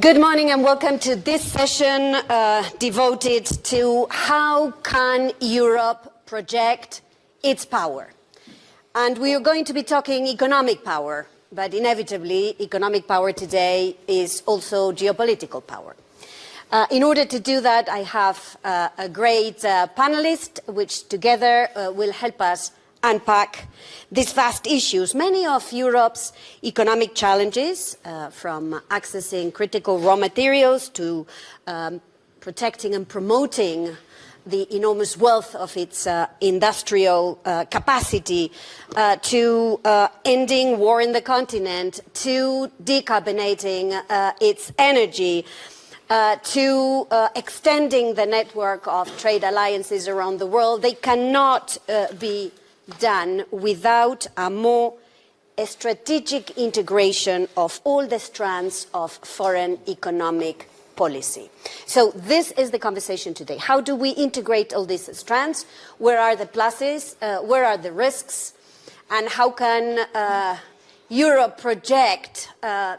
Good morning and welcome to this session devoted to how can Europe project its power. And we are going to be talking economic power, but inevitably economic power today is also geopolitical power. In order to do that, I have a great panelist which together will help us unpack these vast issues. Many of Europe's economic challenges, from accessing critical raw materials to protecting and promoting the enormous wealth of its industrial capacity, to ending war in the continent, to decarbonating its energy, to extending the network of trade alliances around the world, they cannot be done without a more strategic integration of all the strands of foreign economic policy. So this is the conversation today. How do we integrate all these strands? Where are the pluses? Where are the risks? And how can Europe project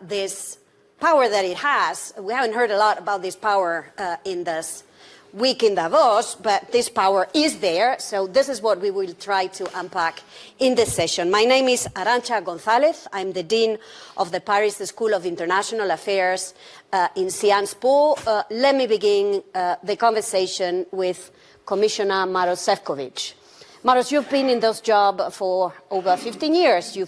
this power that it has? We haven't heard a lot about this power in this week in Davos, but this power is there, so this is what we will try to unpack in this session. My name is Arancha Gonzalez. I'm the Dean of the Paris School of International Affairs in Sciences Po. Let me begin the conversation with Commissioner Maros Sefcovic. Maros, you've been in this job for over 15 years. You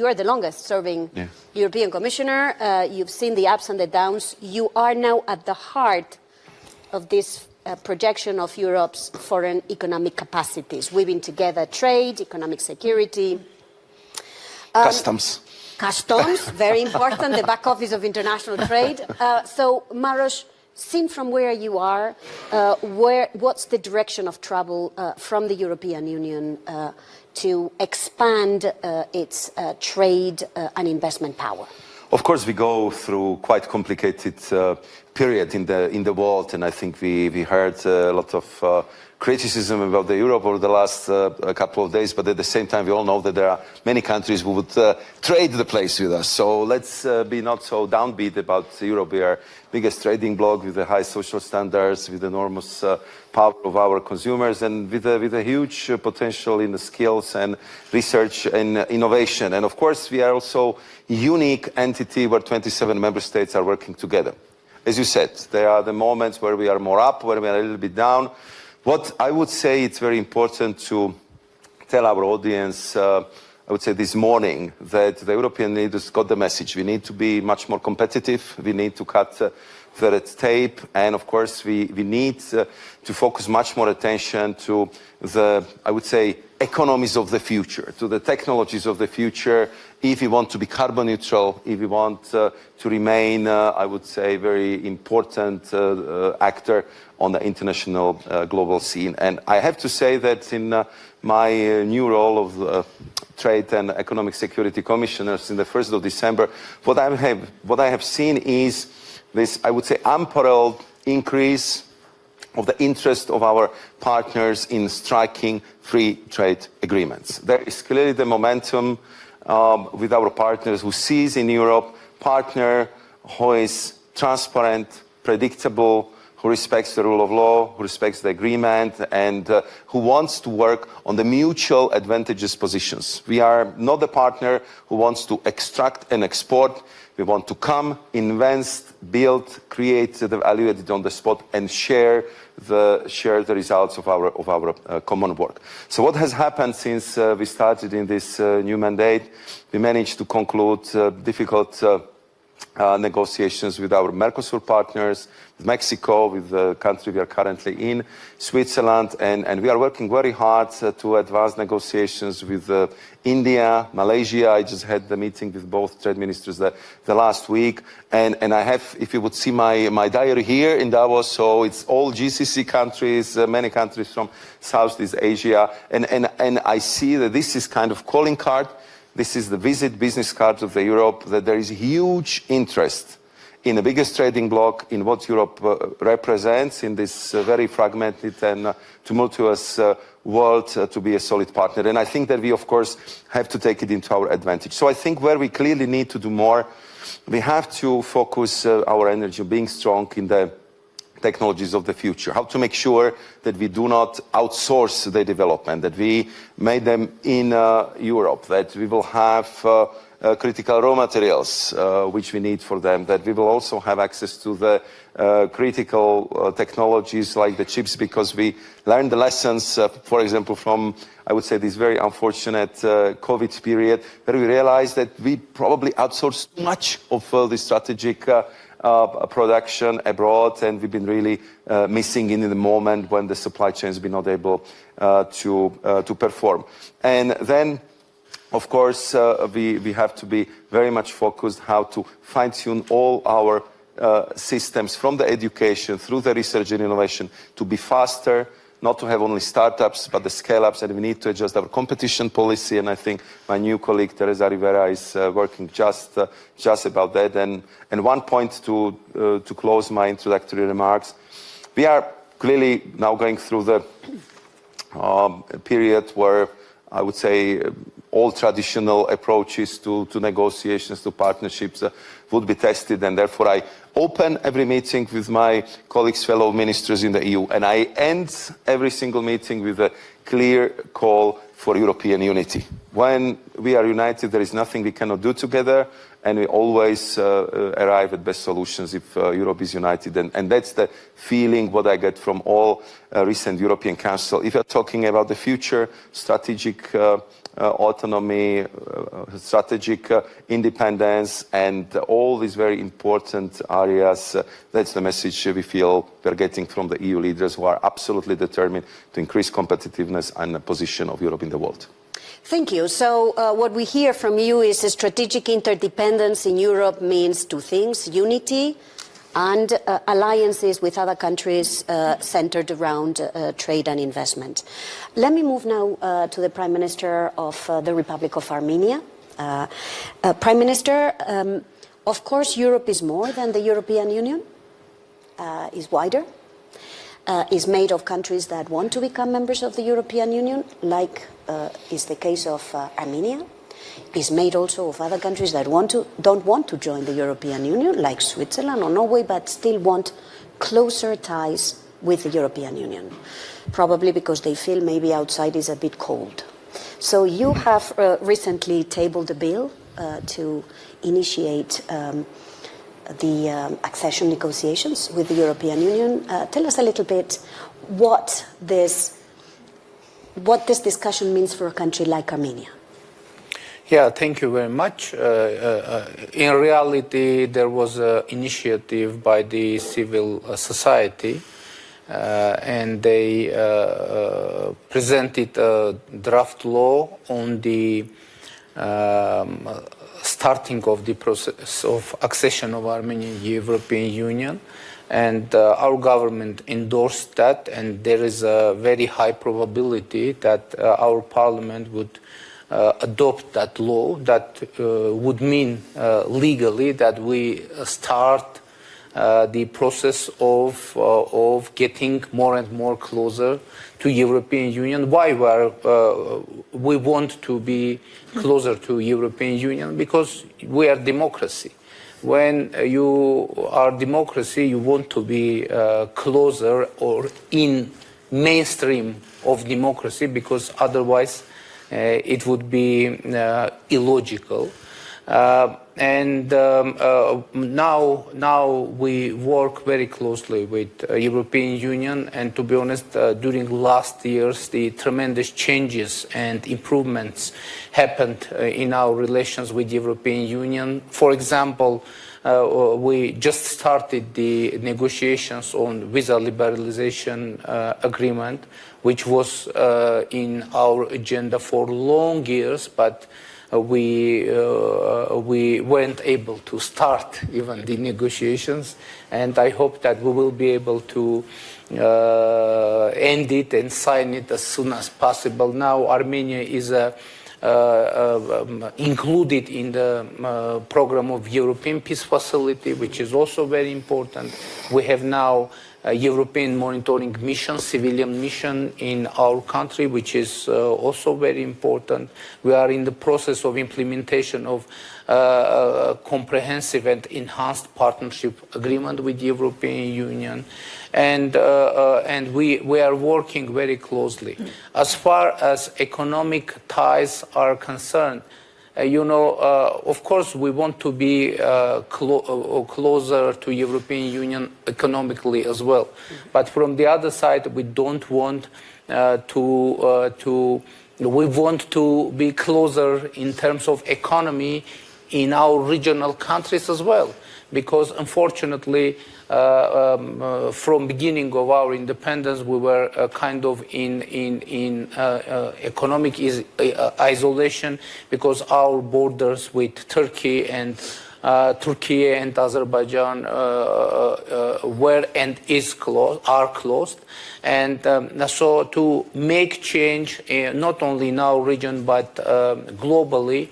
are the longest serving European Commissioner. You've seen the ups and the downs. You are now at the heart of this projection of Europe's foreign economic capacities, weaving together trade, economic security. Customs, very important, the back office of international trade. So, Maros, seen from where you are, what's the direction of travel from the European Union to expand its trade and investment power? Of course, we go through quite complicated period in the world, and I think we heard a lot of criticism about Europe over the last couple of days, but at the same time we all know that there are many countries who would trade the place with us. So let's be not so downbeat about Europe. We are biggest trading bloc with the high social standards, with enormous power of our consumers, and with a huge potential in the skills and research and innovation. And of course we are also a unique entity where 27 member states are working together. As you said, there are the moments where we are more up, where we are a little bit down. What I would say, it's very important to tell our audience, I would say this morning, that the European leaders got the message. We need to be much more competitive. We need to cut the red tape. And of course, we need to focus much more attention to the, I would say, economies of the future, to the technologies of the future, if we want to be carbon neutral, if we want to remain, I would say, very important actor on the international global scene. And I have to say that in my new role of Trade and Economic Security Commissioner in the 1st of December, what I have seen is this, I would say, unparalleled increase of the interest of our partners in striking free trade agreements. There is clearly the momentum with our partners who sees in Europe partner who is transparent, predictable, who respects the rule of law, who respects the agreement, and who wants to work on the mutual advantageous positions. We are not the partner who wants to extract and export. We want to come, invest, build, create the value added on the spot, and share the results of our common work. So what has happened since we started in this new mandate? We managed to conclude difficult negotiations with our Mercosur partners, with Mexico, with the country we are currently in, Switzerland, and we are working very hard to advance negotiations with India, Malaysia. I just had the meeting with both trade ministers the last week, and I have, if you would see my diary here in Davos, so it's all GCC countries, many countries from Southeast Asia, and I see that this is kind of calling card. This is the visit business card of Europe, that there is huge interest in the biggest trading bloc, in what Europe represents in this very fragmented and tumultuous world, to be a solid partner. And I think that we, of course, have to take it into our advantage. So I think where we clearly need to do more we have to focus our energy being strong in the technologies of the future, how to make sure that we do not outsource the development, that we made them in Europe, that we will have critical raw materials which we need for them, that we will also have access to the critical technologies like the chips, because we learned the lessons, for example, from, I would say, this very unfortunate COVID period, where we realized that we probably outsourced too much of the strategic production abroad, and we've been really missing in the moment when the supply chains have been not able to perform. And then, of course, we have to be very much focused how to fine-tune all our systems, from the education through the research and innovation, to be faster, not to have only startups, but the scale-ups, and we need to adjust our competition policy. And I think my new colleague, Teresa Rivera, is working just about that. And one point to close my introductory remarks, we are clearly now going through the period where I would say all traditional approaches to negotiations, to partnerships would be tested, and therefore I open every meeting with my colleagues, fellow ministers in the EU, and I end every single meeting with a clear call for European unity. When we are united, there is nothing we cannot do together, and we always arrive at best solutions if Europe is united. And that's the feeling what I get from all recent European Council. If you're talking about the future, strategic autonomy, strategic independence, and all these very important areas, that's the message we feel we're getting from the EU leaders, who are absolutely determined to increase competitiveness and the position of Europe in the world. Thank you. So what we hear from you is a strategic interdependence in Europe means two things: unity and alliances with other countries centered around trade and investment. Let me move now to the Prime Minister of the Republic of Armenia. Prime Minister, of course, Europe is more than the European Union, is wider, is made of countries that want to become members of the European Union, like is the case of Armenia, is made also of other countries that don't want to join the European Union, like Switzerland or Norway, but still want closer ties with the European Union, probably because they feel maybe outside is a bit cold. So you have recently tabled a bill to initiate the accession negotiations with the European Union. Tell us a little bit what this discussion means for a country like Armenia. Yeah, thank you very much. In reality, there was an initiative by the civil society, and they presented a draft law on the starting of the process of accession of Armenia in the European Union. And our government endorsed that, and there is a very high probability that our parliament would adopt that law. That would mean legally that we start the process of getting more and more closer to European Union. Why we want to be closer to European Union? Because we are democracy. When you are democracy, you want to be closer or in mainstream of democracy, because otherwise it would be illogical. And now we work very closely with European Union, and to be honest, during last years, the tremendous changes and improvements happened in our relations with European Union. For example, we just started the negotiations on visa liberalization agreement, which was in our agenda for long years, but we weren't able to start even the negotiations, and I hope that we will be able to end it and sign it as soon as possible. Now Armenia is included in the program of European Peace Facility, which is also very important. We have now European monitoring mission, civilian mission in our country, which is also very important. We are in the process of implementation of comprehensive and enhanced partnership agreement with the European Union, and we are working very closely. As far as economic ties are concerned, of course, we want to be closer to European Union economically as well. But from the other side, we don't want we want to be closer in terms of economy in our regional countries as well, because unfortunately, from beginning of our independence, we were kind of in economic isolation, because our borders with Turkey and Azerbaijan were and are closed, and so to make change not only in our region but globally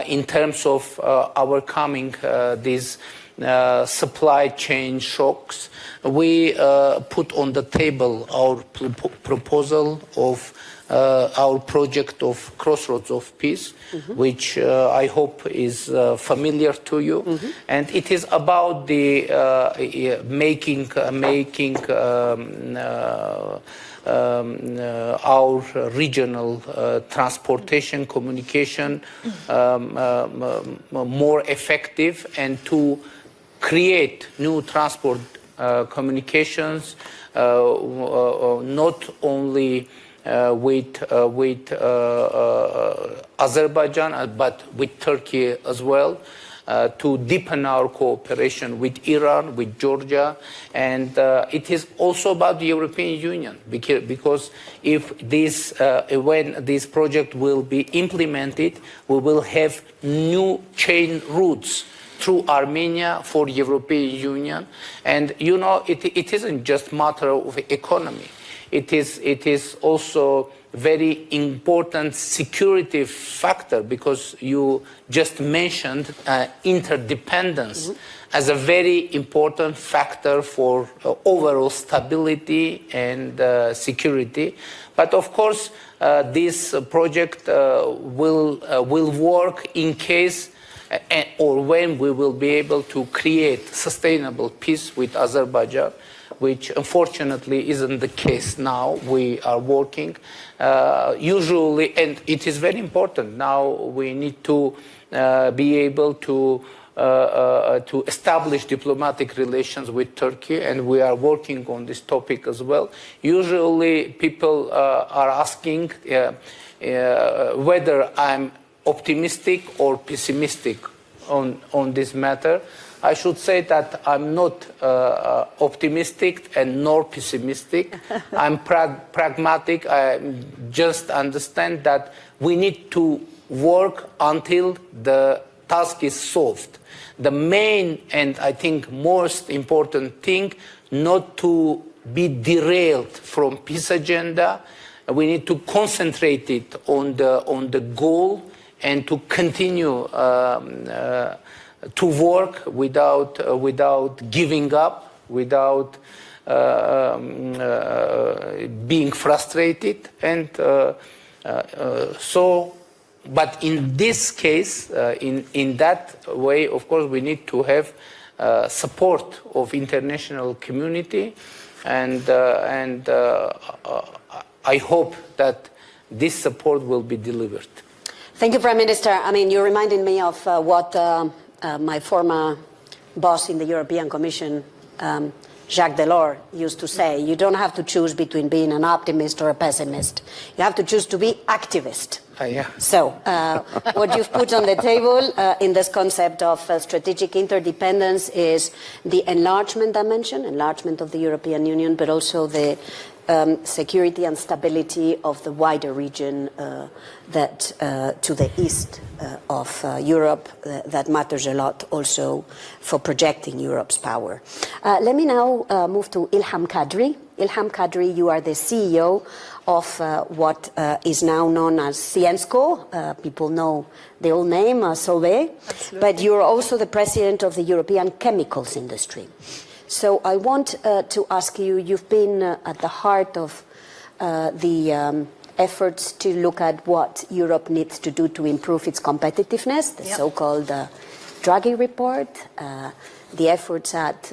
in terms of overcoming these supply chain shocks, we put on the table our proposal of our project of Crossroads of Peace, which I hope is familiar to you, and it is about the making our regional transportation communication more effective, and to create new transport communications, not only with Azerbaijan but with Turkey as well, to deepen our cooperation with Iran, with Georgia, and it is also about the European Union, because if when this project will be implemented, we will have new chain routes through Armenia for the European Union, and it isn't just matter of economy. It is also very important security factor, because you just mentioned interdependence as a very important factor for overall stability and security. But of course, this project will work in case or when we will be able to create sustainable peace with Azerbaijan, which unfortunately isn't the case now. We are working usually, and it is very important. Now we need to be able to establish diplomatic relations with Turkey, and we are working on this topic as well. Usually people are asking whether I'm optimistic or pessimistic on this matter. I should say that I'm not optimistic and nor pessimistic. I'm pragmatic. I just understand that we need to work until the task is solved. The main and I think most important thing, not to be derailed from peace agenda. We need to concentrate it on the goal and to continue to work without giving up, without being frustrated, and so. But in this case, in that way, of course, we need to have support of international community, and I hope that this support will be delivered. Thank you, Prime Minister. I mean, you're reminding me of what my former boss in the European Commission, Jacques Delors, used to say. You don't have to choose between being an optimist or a pessimist. You have to choose to be activist. Yeah. So what you've put on the table in this concept of strategic interdependence is the enlargement dimension, enlargement of the European Union, but also the security and stability of the wider region that to the east of Europe, that matters a lot also for projecting Europe's power. Let me now move to Ilham Kadri. Ilham Kadri, you are the CEO of what is now known as Syensqo. People know the old name, Solvay. But you're also the president of the European chemicals industry. So I want to ask you, you've been at the heart of the efforts to look at what Europe needs to do to improve its competitiveness, the so-called Draghi report, the efforts at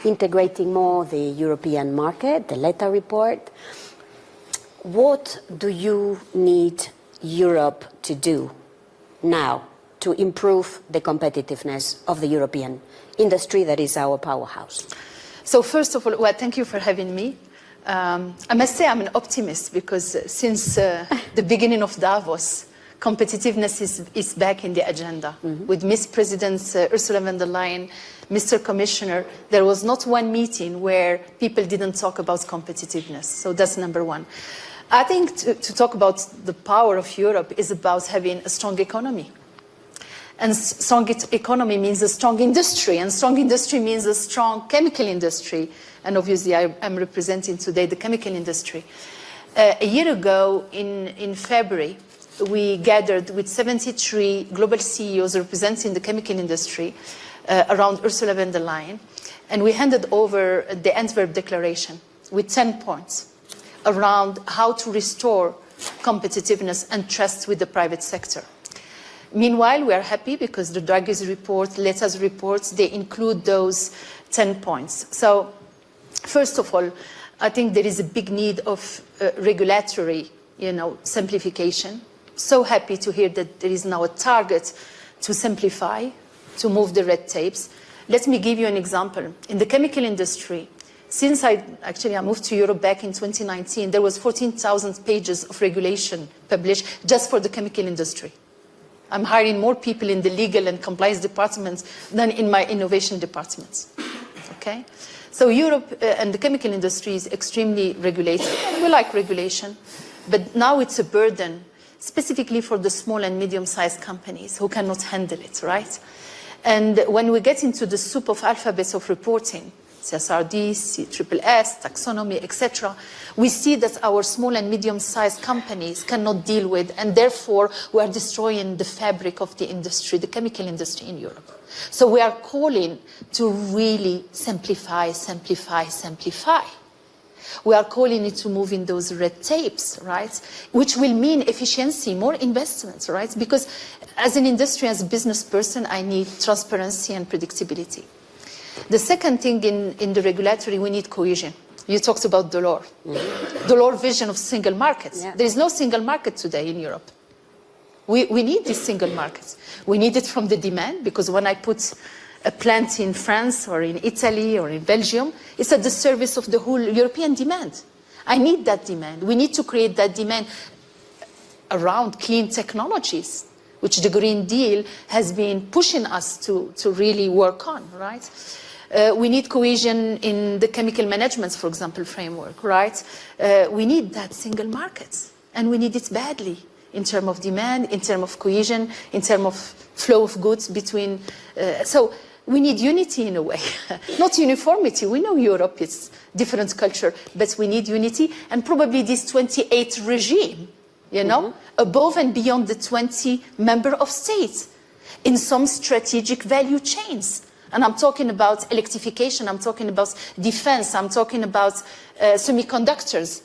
integrating more the European market, the Letta report. What do you need Europe to do now to improve the competitiveness of the European industry that is our powerhouse? So first of all, well, thank you for having me. I must say I'm an optimist because since the beginning of Davos, competitiveness is back in the agenda. With Ms. President Ursula von der Leyen, Mr. Commissioner, there was not one meeting where people didn't talk about competitiveness. So that's number one. I think to talk about the power of Europe is about having a strong economy. And strong economy means a strong industry, and strong industry means a strong chemical industry. And obviously, I'm representing today the chemical industry. A year ago, in February, we gathered with 73 global CEOs representing the chemical industry around Ursula von der Leyen, and we handed over the Antwerp Declaration with 10 points around how to restore competitiveness and trust with the private sector. Meanwhile, we are happy because the Draghi's report, Letta's reports, they include those 10 points. So, first of all, I think there is a big need of regulatory, simplification. So happy to hear that there is now a target to simplify, to move the red tapes. Let me give you an example. In the chemical industry, since I moved to Europe back in 2019, there was 14,000 pages of regulation published just for the chemical industry. I'm hiring more people in the legal and compliance departments than in my innovation departments. Okay? So Europe and the chemical industry is extremely regulated. We like regulation, but now it's a burden, specifically for the small and medium-sized companies who cannot handle it, right? And when we get into the soup of alphabets of reporting, CSRD, CSSS, taxonomy, etc., we see that our small and medium-sized companies cannot deal with, and therefore we are destroying the fabric of the industry, the chemical industry in Europe. So we are calling to really simplify, simplify, simplify. We are calling it to move in those red tapes, right? Which will mean efficiency, more investments, right? Because as an industry, as a business person, I need transparency and predictability. The second thing in the regulatory, we need cohesion. You talked about Delors. Delors' vision of single markets. Yeah. There is no single market today in Europe. We need these single markets. We need it from the demand, because when I put a plant in France or in Italy or in Belgium, it's at the service of the whole European demand. I need that demand. We need to create that demand around clean technologies, which the Green Deal has been pushing us to really work on, right? We need cohesion in the chemical management, for example, framework, right? We need that single market, and we need it badly in terms of demand, in terms of cohesion, in terms of flow of goods between. So we need unity in a way, not uniformity. We know Europe is different culture, but we need unity, and probably this 28 regime, above and beyond the 20 member of states in some strategic value chains. And I'm talking about electrification, I'm talking about defense, I'm talking about semiconductors.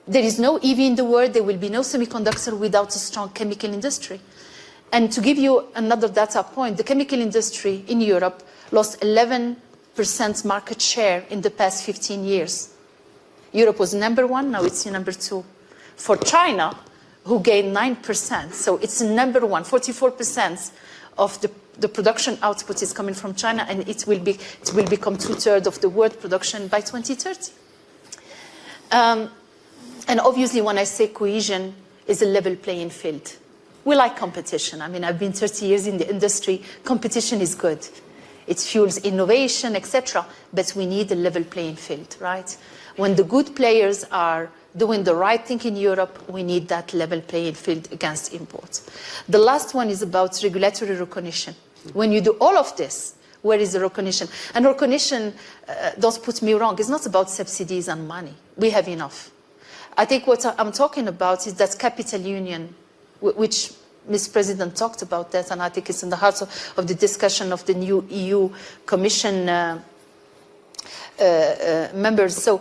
There is no EV in the world, there will be no semiconductor without a strong chemical industry. And to give you another data point, the chemical industry in Europe lost 11% market share in the past 15 years. Europe was number one, now it's number two. For China, who gained 9%, so it's number one, 44% of the production output is coming from China, and it will become 2/3 of the world production by 2030. And obviously, when I say cohesion, is a level playing field. We like competition. I mean, I've been 30 years in the industry. Competition is good. It fuels innovation, etc. But we need a level playing field, right? When the good players are doing the right thing in Europe, we need that level playing field against imports. The last one is about regulatory recognition. When you do all of this, where is the recognition? And recognition, don't put me wrong, it's not about subsidies and money. We have enough. I think what I'm talking about is that capital union, which Ms. President talked about that, and I think it's in the heart of the discussion of the new EU Commission members. So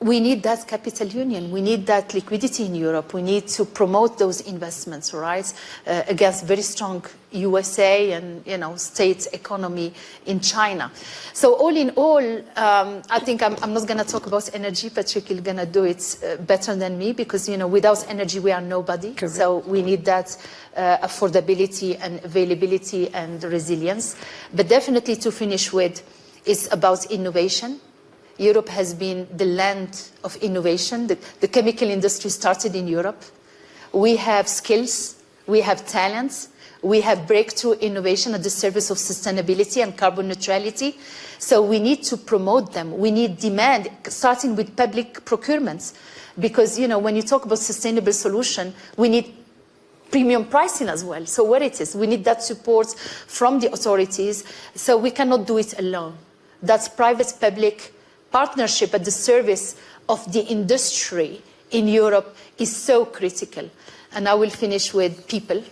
we need that capital union. We need that liquidity in Europe. We need to promote those investments, right? Against very strong USA and, state economy in China. So all in all, I think I'm not going to talk about energy. Patrick is going to do it better than me because, without energy, we are nobody. Correct. So we need that affordability and availability and resilience. But definitely to finish with, it's about innovation. Europe has been the land of innovation. The chemical industry started in Europe. We have skills, we have talents, we have breakthrough innovation at the service of sustainability and carbon neutrality. So we need to promote them. We need demand, starting with public procurements. Because, when you talk about sustainable solution, we need premium pricing as well. So what it is, we need that support from the authorities. So we cannot do it alone. That's private-public partnership at the service of the industry in Europe is so critical. And I will finish with people.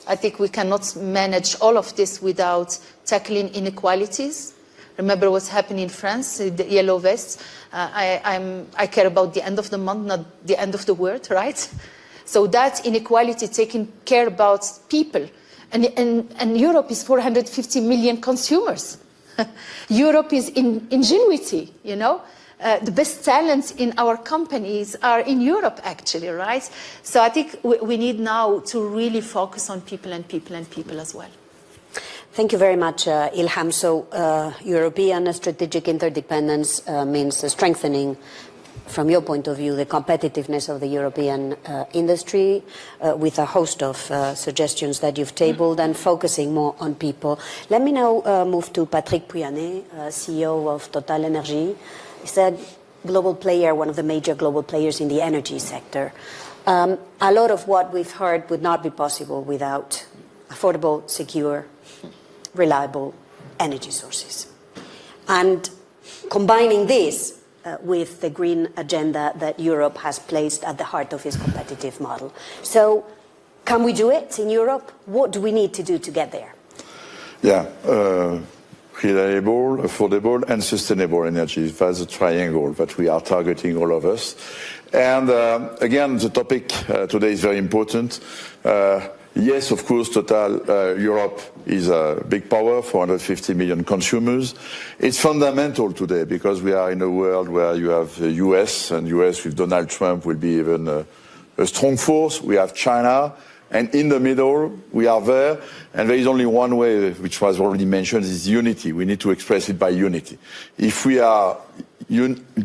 I think we cannot manage all of this without tackling inequalities. Remember what's happening in France, the yellow vests. I care about the end of the month, not the end of the world, right? So that inequality, taking care about people. And Europe is 450 million consumers. Europe is ingenuity, The best talents in our companies are in Europe, actually, right? So I think we need now to really focus on people and people and people as well. Thank you very much, Ilham. So European strategic interdependence means strengthening, from your point of view, the competitiveness of the European industry with a host of suggestions that you've tabled and focusing more on people. Let me now move to Patrick Pouyanné, CEO of Total Energy. He's a global player, one of the major global players in the energy sector. A lot of what we've heard would not be possible without affordable, secure, reliable energy sources. And combining this with the green agenda that Europe has placed at the heart of its competitive model. So can we do it in Europe? What do we need to do to get there? Yeah, reliable, affordable and sustainable energy. That's a triangle that we are targeting, all of us. And again, the topic today is very important. Yes, of course, Total Europe is a big power, 450 million consumers. It's fundamental today because we are in a world where you have the US, and US with Donald Trump will be even a strong force. We have China, and in the middle, we are there. And there is only one way, which was already mentioned, is unity. We need to express it by unity. If we are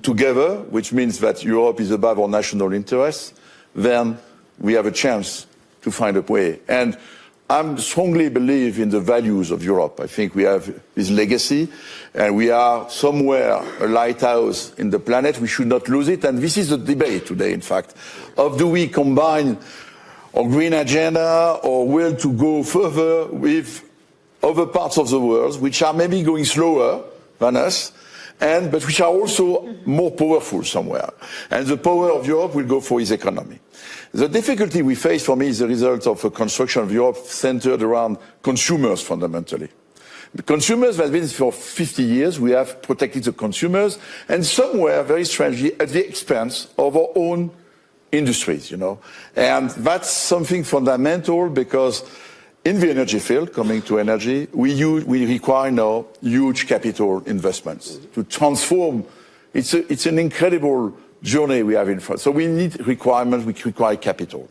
together, which means that Europe is above our national interests, then we have a chance to find a way. And I strongly believe in the values of Europe. I think we have this legacy, and we are somewhere a lighthouse in the planet. We should not lose it. And this is the debate today, in fact, of do we combine our green agenda or will to go further with other parts of the world, which are maybe going slower than us, but which are also more powerful somewhere. And the power of Europe will go for its economy. The difficulty we face, for me, is the result of a construction of Europe centered around consumers, fundamentally. The consumers have been for 50 years. We have protected the consumers, and somewhere, very strangely, at the expense of our own industries, And that's something fundamental because in the energy field, coming to energy, we require now huge capital investments to transform. It's an incredible journey we have in front. So we need requirements, we require capital.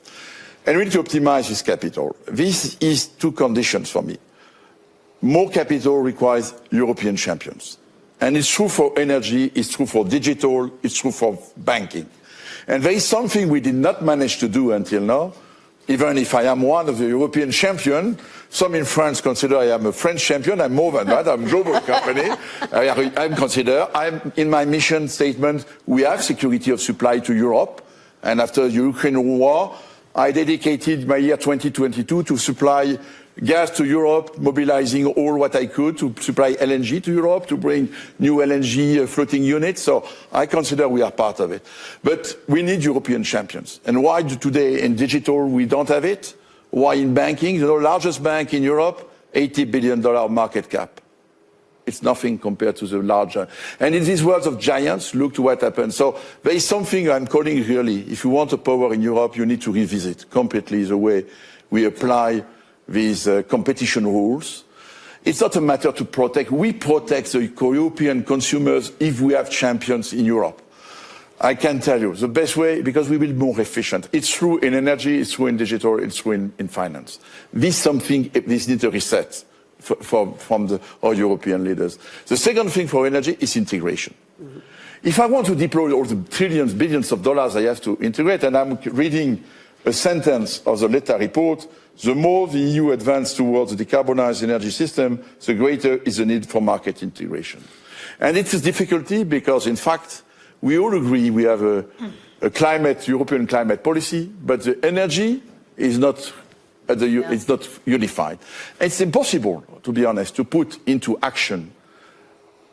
And we need to optimize this capital. This is two conditions for me. More capital requires European champions. And it's true for energy, it's true for digital, it's true for banking. And there is something we did not manage to do until now. Even if I am one of the European champions, some in France consider I am a French champion. I'm more than that. I'm a global company. I'm in my mission statement, we have security of supply to Europe. And after the Ukraine war, I dedicated my year 2022 to supply gas to Europe, mobilizing all what I could to supply LNG to Europe, to bring new LNG floating units. So I consider we are part of it. But we need European champions. And why today in digital we don't have it? Why in banking? The largest bank in Europe, $80 billion market cap. it's nothing compared to the larger. And in these worlds of giants, look to what happened. So there is something I'm calling really, if you want a power in Europe, you need to revisit completely the way we apply these competition rules. It's not a matter to protect. We protect the European consumers if we have champions in Europe. I can tell you the best way, because we will be more efficient. It's true in energy, it's true in digital, it's true in finance. This needs a reset from our European leaders. The second thing for energy is integration. Mm-hmm. If I want to deploy all the trillions, billions of dollars I have to integrate, and I'm reading a sentence of the Letta report, the more the EU advances towards a decarbonized energy system, the greater is the need for market integration. And it's a difficulty because, in fact, we all agree we have a European climate policy, but the energy is not, it's not unified. It's impossible, to be honest, to put into action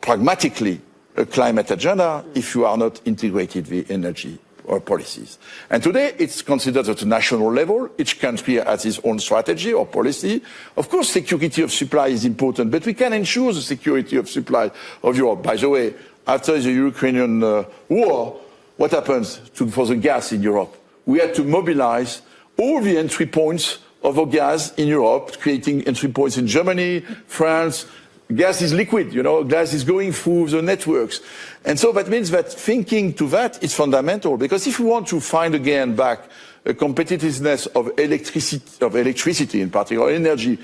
pragmatically a climate agenda if you are not integrated with energy or policies. And today it's considered at a national level. Each country has its own strategy or policy. Of course, security of supply is important, but we can ensure the security of supply of Europe. By the way, after the Ukrainian war, what happens for the gas in Europe? We had to mobilize all the entry points of our gas in Europe, creating entry points in Germany, France. Gas is liquid, gas is going through the networks. And so that means that thinking to that is fundamental, because if we want to find again back a competitiveness of electricity, in particular energy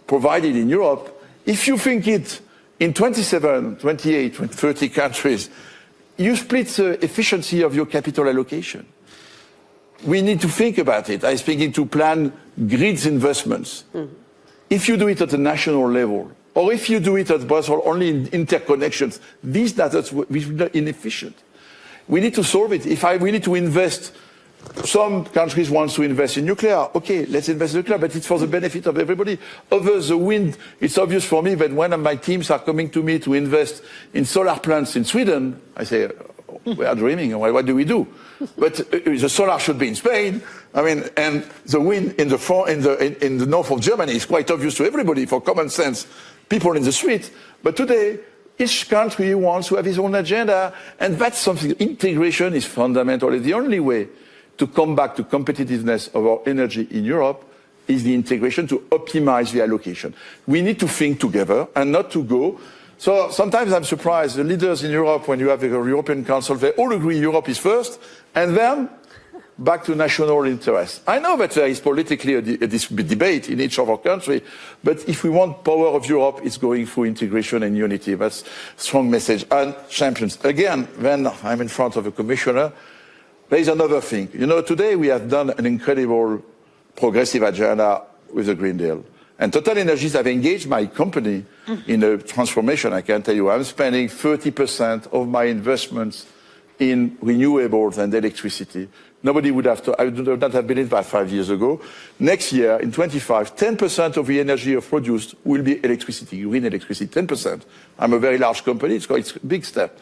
provided in Europe, if you think it in 27, 28, 30 countries, you split the efficiency of your capital allocation. We need to think about it. I'm speaking to plan grids investments. Mm-hmm. If you do it at a national level, or if you do it at Brussels only in interconnections, these data will be inefficient. We need to solve it. We need to invest, some countries want to invest in nuclear. Okay, let's invest in nuclear, but it's for the benefit of everybody. Others, the wind, it's obvious for me that when my teams are coming to me to invest in solar plants in Sweden, I say, we are dreaming. What do we do? But the solar should be in Spain. And the wind in the north of Germany is quite obvious to everybody for common sense, people in the street. But today, each country wants to have its own agenda, and that's something. Integration is fundamental. It's the only way to come back to competitiveness of our energy in Europe is the integration to optimize the allocation. We need to think together and not to go. So sometimes I'm surprised, the leaders in Europe, when you have a European Council, they all agree Europe is first, and then back to national interests. I know that there is politically a debate in each of our countries, but if we want power of Europe, it's going through integration and unity. That's a strong message. And champions. Again, when I'm in front of a commissioner, there is another thing. Today we have done an incredible progressive agenda with the Green Deal. And Total Energies have engaged my company in a transformation. I can tell you, I'm spending 30% of my investments in renewables and electricity. Nobody would have I would not have been it by 5 years ago. Next year, in 25, 10% of the energy produced will be electricity, green electricity, 10%. I'm a very large company, it's a big step.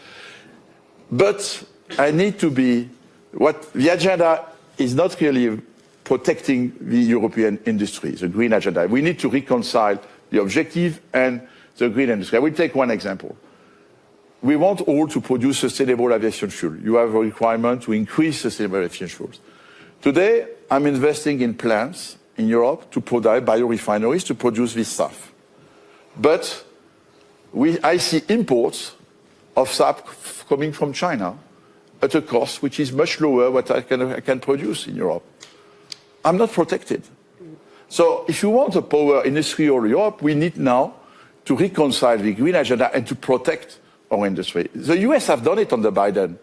But I need to be, the agenda is not really protecting the European industry, the green agenda. We need to reconcile the objective and the green industry. I will take one example. We want all to produce sustainable aviation fuel. You have a requirement to increase sustainable aviation fuels. Today, I'm investing in plants in Europe to produce biorefineries to produce this stuff. But I see imports of SAP coming from China at a cost which is much lower what I can produce in Europe. I'm not protected. So if you want a power industry or Europe, we need now to reconcile the green agenda and to protect our industry. The US have done it under Biden.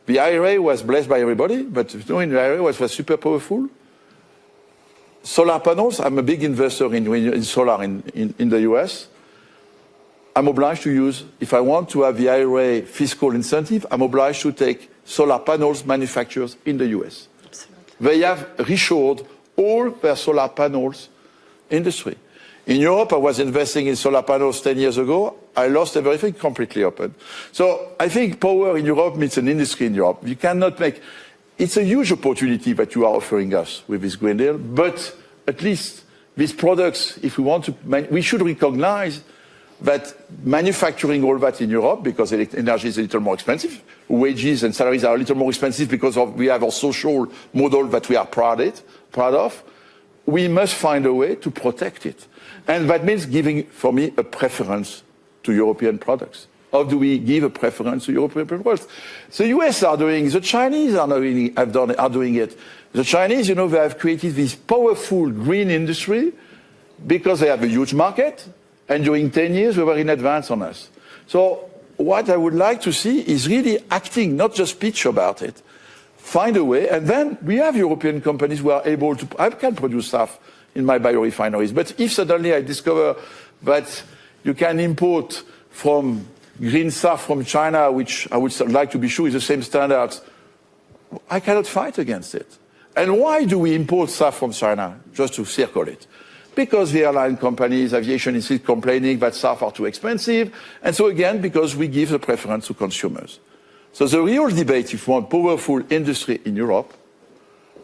The IRA was blessed by everybody, but the IRA was super powerful. Solar panels, I'm a big investor in solar in the US. I'm obliged to use, if I want to have the IRA fiscal incentive, I'm obliged to take solar panels manufacturers in the US. They have reshored all their solar panels industry. In Europe, I was investing in solar panels 10 years ago. I lost everything, completely open. So I think power in Europe means an industry in Europe. You cannot make... It's a huge opportunity that you are offering us with this Green Deal, but at least these products, if we want to... We should recognize that manufacturing all that in Europe, because energy is a little more expensive, wages and salaries are a little more expensive because we have a social model that we are proud of, we must find a way to protect it. And that means giving, for me, a preference to European products. How do we give a preference to European products? The US are doing, the Chinese are doing it. The Chinese, they have created this powerful green industry because they have a huge market, and during 10 years, we were in advance on us. So what I would like to see is really acting, not just speech about it. Find a way, and then we have European companies who are able to, I can produce stuff in my biorefineries, but if suddenly I discover that you can import from green stuff from China, which I would like to be sure is the same standards, I cannot fight against it. And why do we import stuff from China? Just to circle it. Because the airline companies, aviation is still complaining that stuff are too expensive. And so again, because we give the preference to consumers. So the real debate, if we want powerful industry in Europe,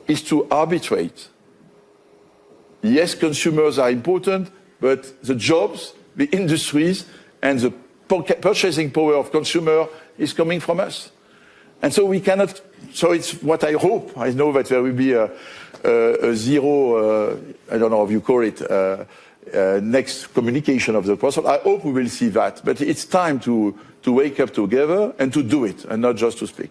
is to arbitrate. Yes, consumers are important, but the jobs, the industries, and the purchasing power of consumer is coming from us. And so we cannot, so it's what I hope. I know that there will be a zero, I don't know how you call it, next communication of the process. I hope we will see that. But it's time to wake up together and to do it, and not just to speak.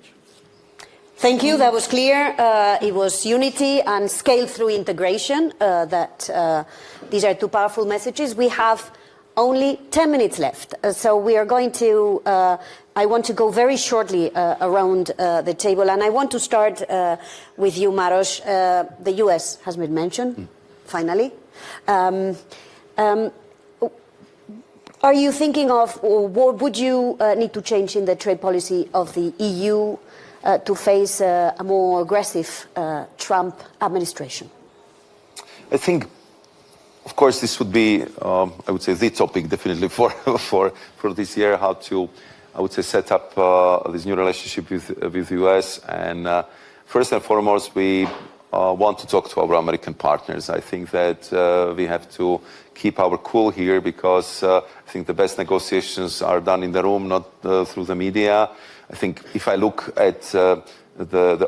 Thank you. That was clear. It was unity and scale through integration. These are two powerful messages. We have only 10 minutes left. So we are going to, I want to go very shortly around the table. And I want to start with you, Maros. The US has been mentioned, finally. Are you thinking of, or what would you need to change in the trade policy of the EU to face a more aggressive Trump administration? I think, of course, this would be, I would say, the topic definitely for this year, how to, I would say, set up this new relationship with the US. And first and foremost, we want to talk to our American partners. I think that we have to keep our cool here, because I think the best negotiations are done in the room, not through the media. I think if I look at the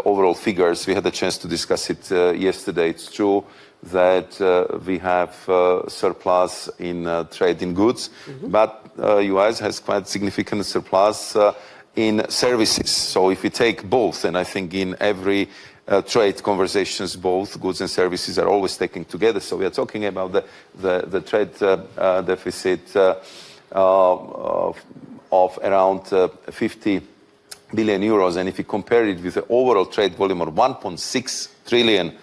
overall figures, we had a chance to discuss it yesterday. It's true that we have surplus in trade in goods, but US has quite significant surplus in services. So if we take both, and I think in every trade conversations, both goods and services are always taken together. So we are talking about the trade deficit of around 50 billion euros. And if you compare it with the overall trade volume of 1.6 trillion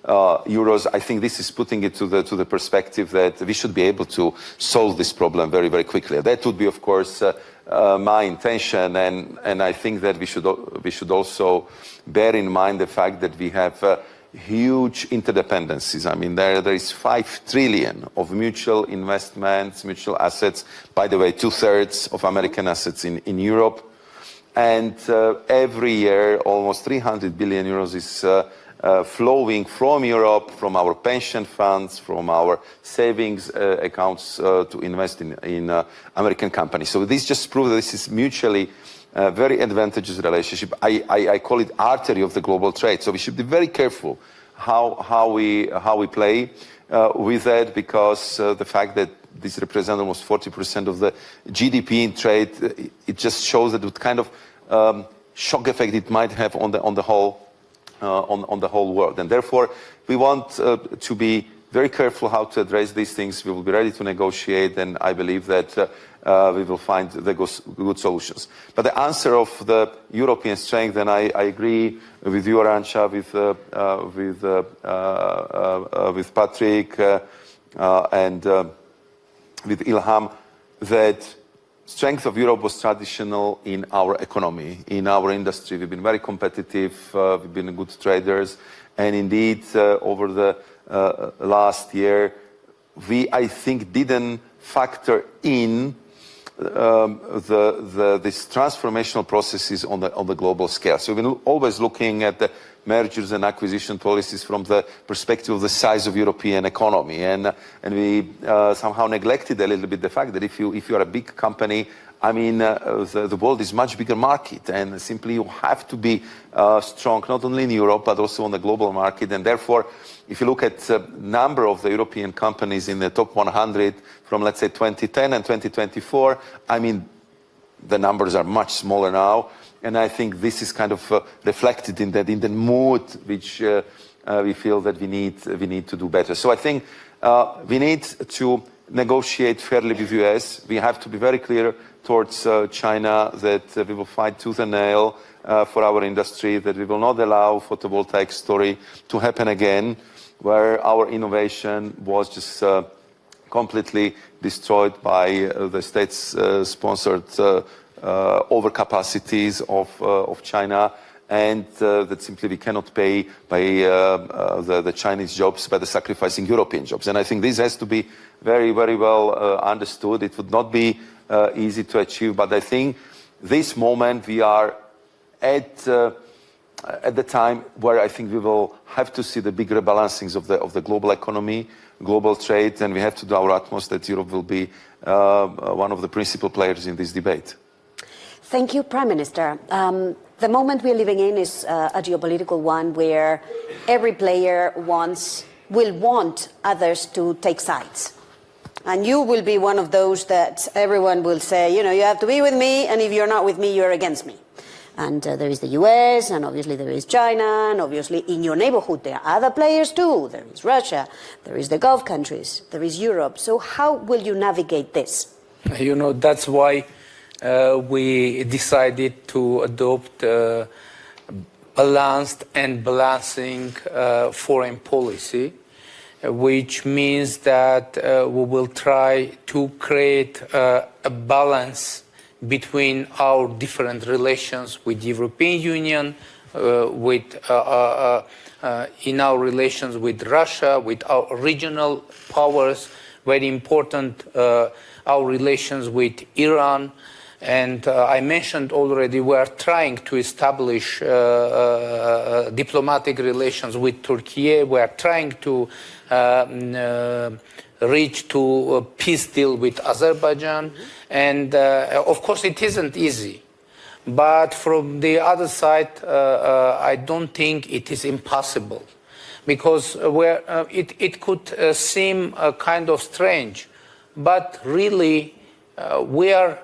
euros, I think this is putting it to the perspective that we should be able to solve this problem very, very quickly. That would be, of course, my intention, and I think that we should also bear in mind the fact that we have huge interdependencies. I mean, there is 5 trillion of mutual investments, mutual assets. By the way, 2/3 of American assets in Europe, and every year almost 300 billion euros is flowing from Europe, from our pension funds, from our savings accounts to invest in American companies. So this just proves that this is mutually very advantageous relationship. I call it artery of the global trade. So we should be very careful how we play with that, because the fact that this represents almost 40% of the GDP in trade, it just shows that what kind of shock effect it might have on the whole world. And therefore, we want to be very careful how to address these things. We will be ready to negotiate, and I believe that we will find the good solutions. But the answer of the European strength, and I agree with you, Arancha, with Patrick and with Ilham, that strength of Europe was traditional in our economy, in our industry. We've been very competitive, we've been good traders, and indeed, over the last year, we, I think, didn't factor in this transformational processes on the global scale. So we're always looking at the mergers and acquisition policies from the perspective of the size of European economy, and we somehow neglected a little bit the fact that if you are a big company, I mean, the world is much bigger market, and simply you have to be strong not only in Europe but also on the global market. And therefore, if you look at the number of the European companies in the top 100 from, let's say, 2010 and 2024, I mean, the numbers are much smaller now. And I think this is kind of reflected in the mood which we feel that we need to do better. So I think we need to negotiate fairly with the US. We have to be very clear towards China that we will fight tooth and nail for our industry, that we will not allow photovoltaic story to happen again, where our innovation was just completely destroyed by the state-sponsored overcapacities of China, and that simply we cannot pay by the Chinese jobs by the sacrificing European jobs. And I think this has to be very, very well understood. It would not be easy to achieve, but I think this moment we are at the time where I think we will have to see the big rebalancings of the global economy, global trade, and we have to do our utmost that Europe will be one of the principal players in this debate. Thank you, Prime Minister. The moment we're living in is a geopolitical one where every player will want others to take sides. And you will be one of those that everyone will say, you know, you have to be with me, and if you're not with me, you're against me. And there is the US, and obviously there is China, and obviously in your neighborhood there are other players too. There is Russia, there is the Gulf countries, there is Europe. So how will you navigate this? You know, that's why we decided to adopt balanced and balancing foreign policy, which means that we will try to create a balance between our different relations with the European Union, in our relations with Russia, with our regional powers, very important, our relations with Iran. And I mentioned already we are trying to establish diplomatic relations with Turkey. We are trying to reach to a peace deal with Azerbaijan. And of course it isn't easy. But from the other side, I don't think it is impossible. Because it could seem kind of strange. But really, we are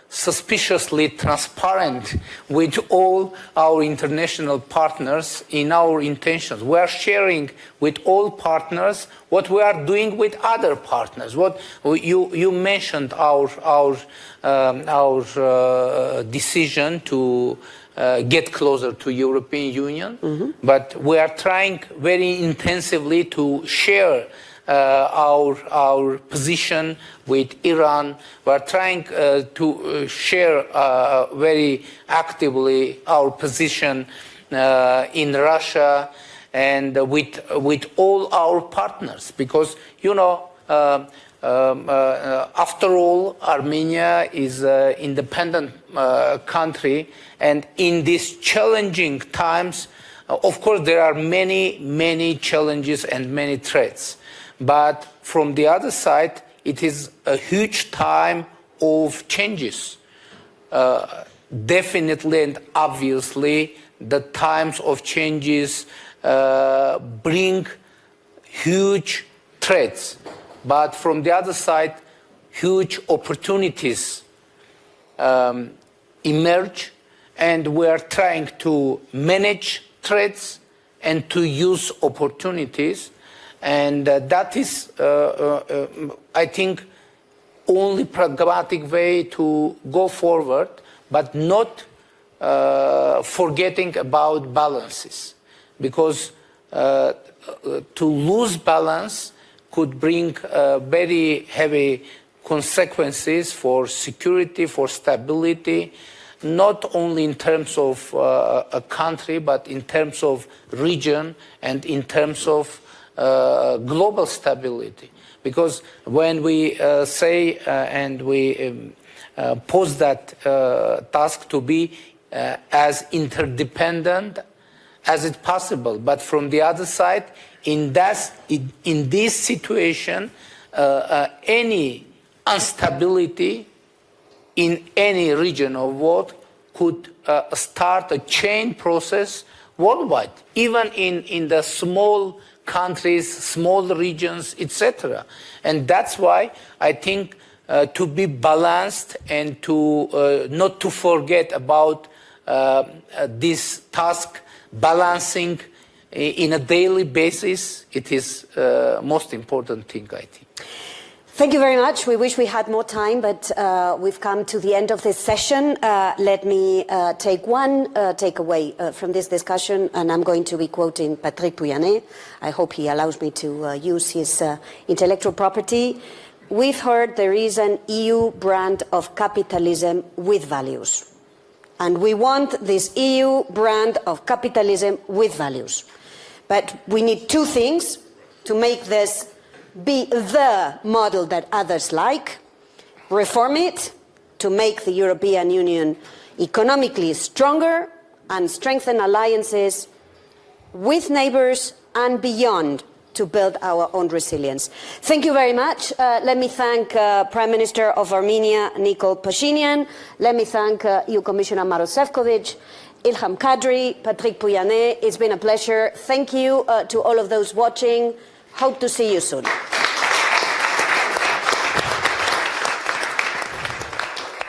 suspiciously transparent with all our international partners in our intentions. We are sharing with all partners what we are doing with other partners. What you mentioned our decision to get closer to European Union, but we are trying very intensively to share our position with Iran. We are trying to share very actively our position in Russia and with all our partners, because you know, after all, Armenia is an independent country, and in these challenging times, of course, there are many challenges and many threats. But from the other side, it is a huge time of changes. Definitely and obviously, the times of changes bring huge threats. But from the other side, huge opportunities emerge, and we are trying to manage threats and to use opportunities. And that is, I think, only pragmatic way to go forward, but not forgetting about balances. Because to lose balance could bring very heavy consequences for security, for stability, not only in terms of a country, but in terms of region and in terms of global stability. Because when we say and we pose that task to be as interdependent as it's possible, but from the other side, in this situation, any instability in any region of world could start a chain process worldwide, even in the small countries, small regions, etc. And that's why I think to be balanced and to not to forget about this task, balancing in a daily basis, it is most important thing, I think. Thank you very much. We wish we had more time, but we've come to the end of this session. Let me take one takeaway from this discussion, and I'm going to be quoting Patrick Pouyanné. I hope he allows me to use his intellectual property. We've heard there is an EU brand of capitalism with values. And we want this EU brand of capitalism with values. But we need two things to make this be the model that others like. Reform it to make the European Union economically stronger and strengthen alliances with neighbors and beyond to build our own resilience. Thank you very much. Let me thank Prime Minister of Armenia, Nikol Pashinyan. Let me thank EU Commissioner Maros Sefcovic, Ilham Kadri, Patrick Pouyanné. It's been a pleasure. Thank you to all of those watching. Hope to see you soon.